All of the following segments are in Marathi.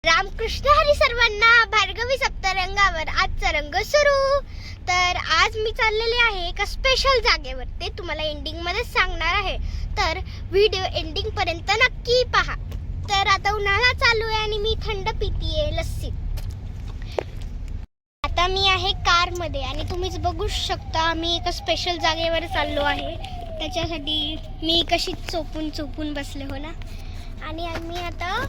रामकृष्ण हरी सर्वांना. भार्गवी सप्तरंगावर आजचा रंग सुरू. तर आज मी चाललेले आहे एका स्पेशल जागेवर. ते तुम्हाला एंडिंग मध्ये सांगणार आहे, तर व्हिडिओ एंडिंग पर्यंत नक्की पहा. तर आता उन्हाळा चालू आहे आणि मी थंड पितीये लस्सी. आता मी आहे कार मध्ये आणि तुम्हीच बघू शकता मी एका स्पेशल जागेवर चाललो आहे. त्याच्यासाठी मी कशी चोपून बसले हो ना. आणि आम्ही आता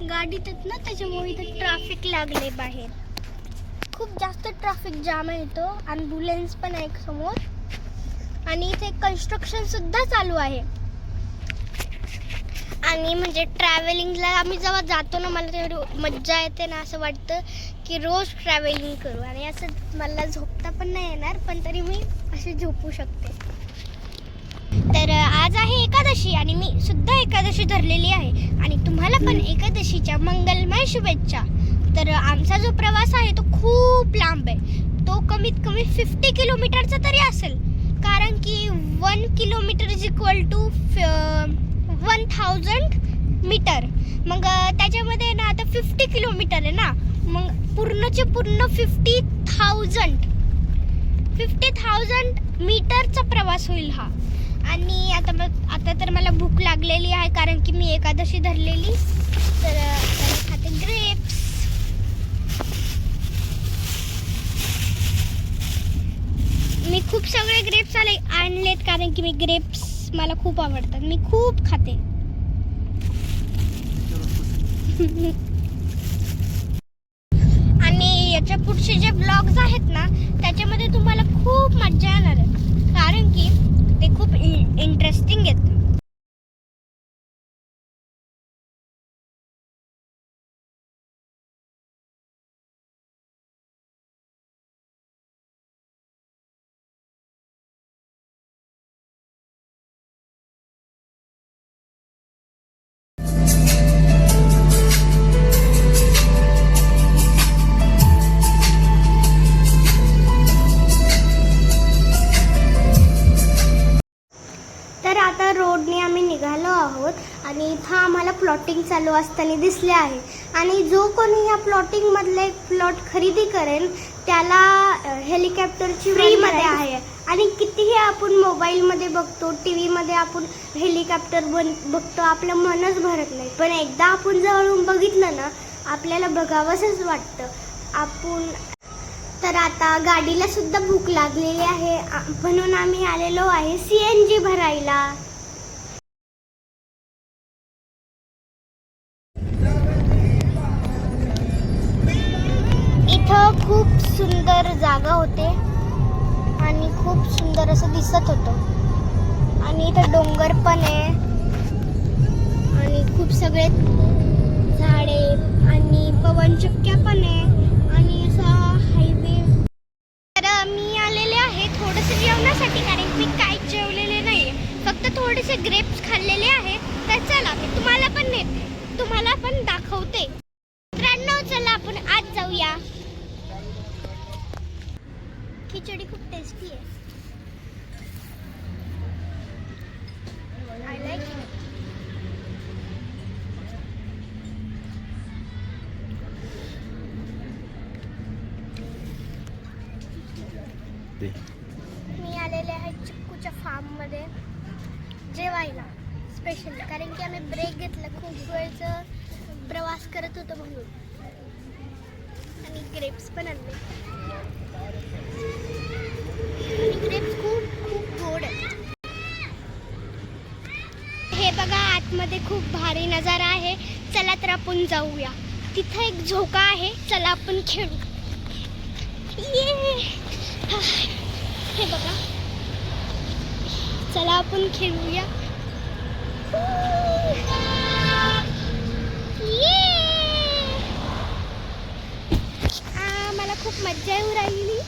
गाडीत आहेत ना, त्याच्यामुळे इथे ट्रॅफिक लागले बाहेर. खूप जास्त ट्रॅफिक जाम आहे. तो ॲम्ब्युलन्स पण आहे समोर आणि इथे कन्स्ट्रक्शन सुद्धा चालू आहे. आणि म्हणजे ट्रॅव्हलिंगला आम्ही जेव्हा जातो ना, मला तेवढी मज्जा येते ना. असं वाटतं की रोज ट्रॅव्हलिंग करू. आणि असं मला झोपता पण नाही येणार, पण तरी मी अशी झोपू शकते. तर आज आहे एकादशी आणि मी सुद्धा एकादशी धरलेली आहे. आणि तुम्हाला पण एकादशीच्या मंगलमय शुभेच्छा. तर आमचा जो प्रवास आहे तो खूप लांब आहे. तो कमीत कमी 50 किलोमीटरचा तरी असेल, कारण की 1 kilometre is equal to 1000 metre. मग त्याच्यामध्ये ना आता 50 किलोमीटर आहे ना, मग पूर्णचे पूर्ण 50,000 मीटरचा प्रवास होईल हा. आणि आता तर मला भूक लागलेली आहे, कारण की मी एकादशी धरलेली. तर आता खाते ग्रेप्स. मी खूप सगळे ग्रेप्स आणलेत, कारण की मी ग्रेप्स मला खूप आवडतात. मी खूप खाते. आणि याच्या पुढचे जे ब्लॉग्स आहेत ना, त्याच्यामध्ये तुम्हाला खूप मजा येणार आहे, कारण की ते खूप इंटरेस्टिंग आहेत. तर आता रोडने आम्ही निघालो आहोत आणि इथं आम्हाला प्लॉटिंग चालू असताना दिसले आहे. आणि जो कोणी या प्लॉटिंग मधले प्लॉट खरेदी करेल त्याला हेलिकॉप्टरची फ्रीमध्ये आहे. आणि कितीही आपण मोबाईलमध्ये बघतो, टी व्हीमध्ये आपण हेलिकॉप्टर बघतो, आपलं मनच भरत नाही. पण एकदा आपण जवळून बघितलं ना, आपल्याला बघावंसंच वाटतं. तर आता गाडीला सुद्धा भूक लागलेली आहे, म्हणून आम्ही आलेलो आहे CNG भरायला. इथं खूप सुंदर जागा होते आणि खूप सुंदर असं दिसत होतं. आणि इथं डोंगर पण आहे आणि खूप सगळे झाडे आणि पवनचक्क्या पण आहे आणि असा हायवे. तर मी आलेले आहे थोडंसं जेवणासाठी, कारण मी काहीच जेवलेले नाहीये, फक्त थोडेसे ग्रेप्स खाल्लेले आहेत. तर चला मी तुम्हाला पण नेते, तुम्हाला पण दाखवते. मित्रांनो चला आपण आज जाऊया. खिचडी खूप टेस्टी आहे. I like it. मी आलेले आहे चिक्कूच्या फार्ममध्ये जेवायला स्पेशली, कारण की आम्ही ब्रेक घेतला, खूप वेळचं प्रवास करत होतो म्हणून. आणि ग्रेप्स पण आणले. आणि ग्रेप्स खूप खूप गोड आहेत. हे बघा आतमध्ये खूप भारी नजारा आहे. चला तर आपण जाऊया. तिथं एक झोका आहे, चला आपण खेळू. हे बघा, चला आपण खेळूया. मला खूप मज्जा येऊ राहिली.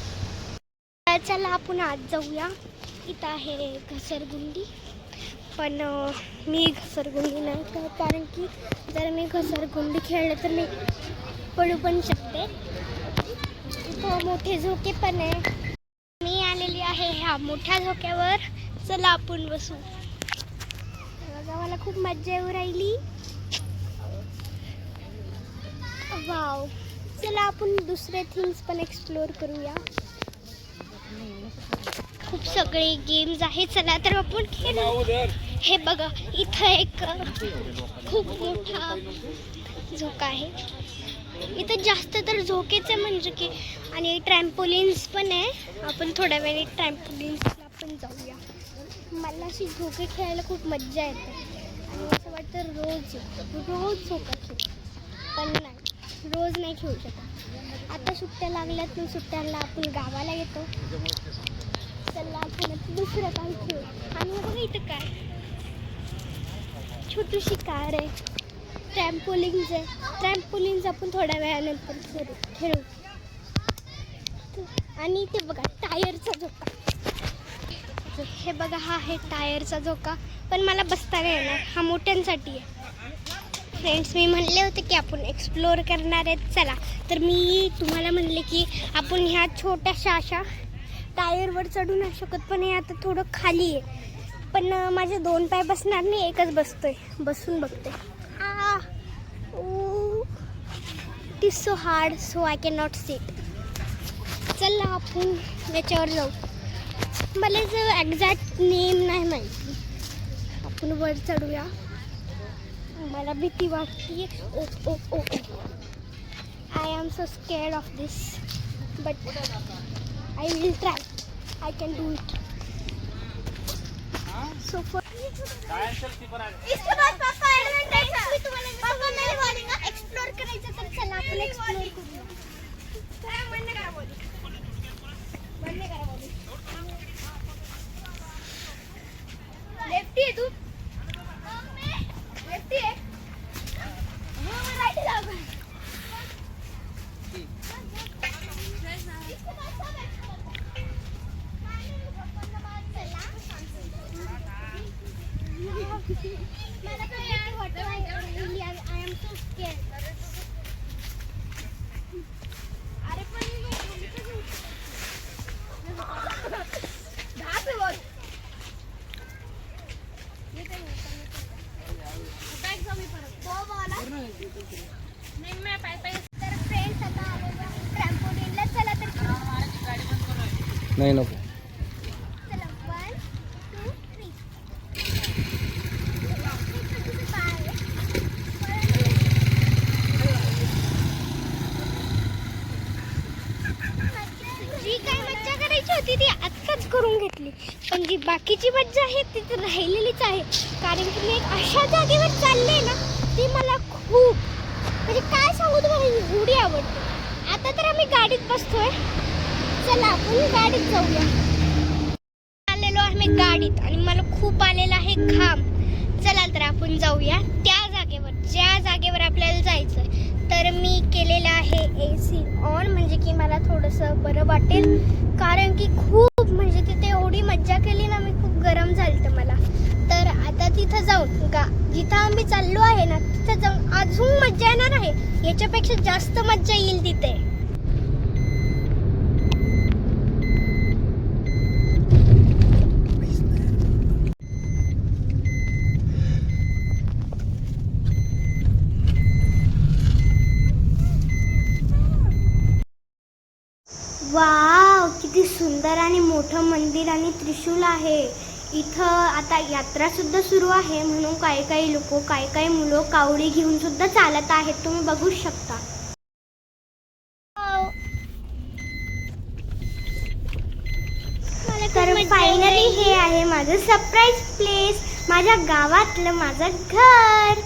चला आपण आज जाऊया. इथं आहे घसरगुंडी, पण मी घसरगुंडी नाही खेळत, कारण की जर मी घसरगुंडी खेळले तर मी पडू पण शकते. इथं मोठे झोके पण आहे. मी आलेली आहे ह्या मोठ्या झोक्यावर. चला आपण बसू. मला खूप मज्जा येऊ राहिली. वाव, चला आपण दुसरे थिंग्स पण एक्सप्लोर करूया. खूप सगळे गेम्स आहेत, चला तर आपण खेळू. हे बघा, इथं एक खूप मोठा झोका आहे. इथं जास्त तर झोकेचे म्हणजे की आणि ट्रॅम्पोलिन्स पण आहे. आपण थोड्या वेळी ट्रॅम्पोलिन्सला पण जाऊया. मला अशी झोके खेळायला खूप मज्जा येते आणि असं वाटतं रोज झोका खेळ, पण नाही, रोज नाही खेळू शकत. आता सुट्ट्या लागल्यात, मग सुट्ट्यांना आपण गावाला येतो. चला आपण दुसरं काय खेळू. आणि बघा इथं काय छोटीशी कार आहे. ट्रॅम्पोलिन्स आहे. ट्रॅम्पोलिन्स आपण थोड्या वेळानंतर खेळू. आणि ते बघा टायरचा झोका. हे बघा, हा आहे टायरचा झोका, पण मला बसता नाही येणार, हा मोठ्यांसाठी आहे. फ्रेंड्स, मी म्हणले होते की आपण एक्सप्लोअर करणार आहेत. चला तर मी तुम्हाला म्हणले की आपण ह्या छोट्याशा अशा टायरवर चढू नाही शकत, पण हे आता थोडं खाली आहे. पण माझे 2 पाय बसणार नाही, एकच बसतोय. बसून बघते. It is so hard, so I can not sit. चला आपण याच्यावर जाऊ. मला एक्झॅक्ट नेम नाही माहिती. आपण वर चढूया. मला भीती वाटते. Oh oh oh I am so scared of this, but I will try. I can do it. So for explore करायचं तर चला आपण एक्सप्लोर करूया. लेफ्टी आहे तू? लेफ्टी आहे? राईट आहे. मला काय वाटतं, आय एम सो स्केअर्ड. अरे पण नाही नको. चला 1 2 3. जी काही मज्जा करायची होती ती आत्ताच करून घेतली, पण जी बाकीची मज्जा आहे ती तर राहिलेलीच आहे. कारण की मी एक अशा जागेवर चालले ना, ती मला खूप म्हणजे काय सांगू तुम्हाला, एवढी आवडते. आता तर आम्ही गाडीत बसतोय. चला आपण गाडीत जाऊया. आलेलो आम्ही गाडीत आणि मला खूप आलेला आहे घाम. चला तर आपण जाऊया त्या जागेवर, ज्या जागेवर आपल्याला जायचंय. तर मी केलेलं आहे AC ऑन, म्हणजे की मला थोडंसं बरं वाटेल. कारण की खूप म्हणजे तिथे एवढी मज्जा केली ना, मी खूप गरम झालं मला. तर आता तिथं जाऊन जिथं आम्ही चाललो आहे ना, तिथं जाऊन अजून मज्जा येणार आहे. याच्यापेक्षा जास्त मज्जा येईल तिथे. वाव, किती सुंदर आणि मोठं मंदिर आणि त्रिशूल आहे. इथं आता यात्रा सुद्धा सुरू आहे, म्हणून काही लोक, काही मुलं कावडी घेऊन सुद्धा चालत आहेत. तुम्ही बघू शकता. तर फायनली हे आहे माझं सरप्राईज प्लेस, माझ्या गावातलं माझं घर.